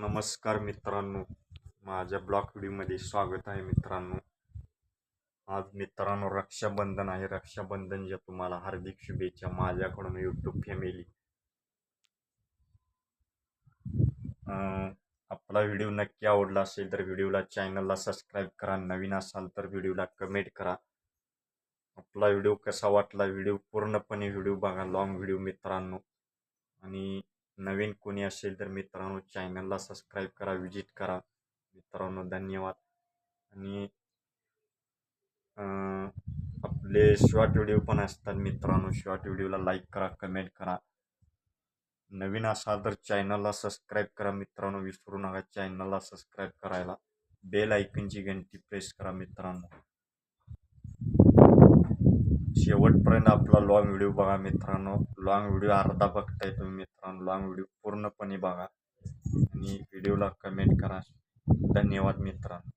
नमस्कार मित्रांनो, माझ्या ब्लॉग व्हिडिओमध्ये स्वागत आहे मित्रांनो. आज मित्रांनो रक्षाबंधन आहे. रक्षाबंधनच्या तुम्हाला हार्दिक शुभेच्छा माझ्याकडून यूट्यूब फॅमिली. आपला व्हिडिओ नक्की आवडला असेल तर व्हिडिओला चॅनलला सबस्क्राईब करा. नवीन असाल तर व्हिडिओला कमेंट करा. आपला व्हिडिओ कसा वाटला, व्हिडिओ पूर्णपणे व्हिडिओ बघा, लॉंग व्हिडिओ मित्रांनो. आणि नवीन कोणी असेल तर मित्रांनो चॅनलला सबस्क्राईब करा, विजिट करा मित्रांनो. धन्यवाद. आणि आपले शॉर्ट व्हिडिओ पण असतात मित्रांनो. शॉर्ट व्हिडिओला लाईक करा, कमेंट करा. नवीन असाल तर चॅनलला सबस्क्राईब करा मित्रांनो. विसरू नका चॅनलला सबस्क्राईब करायला. बेल आयकनची घंटी प्रेस करा मित्रांनो. शेवटपर्यंत आपला लॉंग व्हिडिओ बघा मित्रांनो. लॉंग व्हिडिओ अर्धा बघताय तुम्ही मित्रांनो. लॉंग व्हिडिओ पूर्णपणे बघा आणि व्हिडिओला कमेंट करा. धन्यवाद मित्रांनो.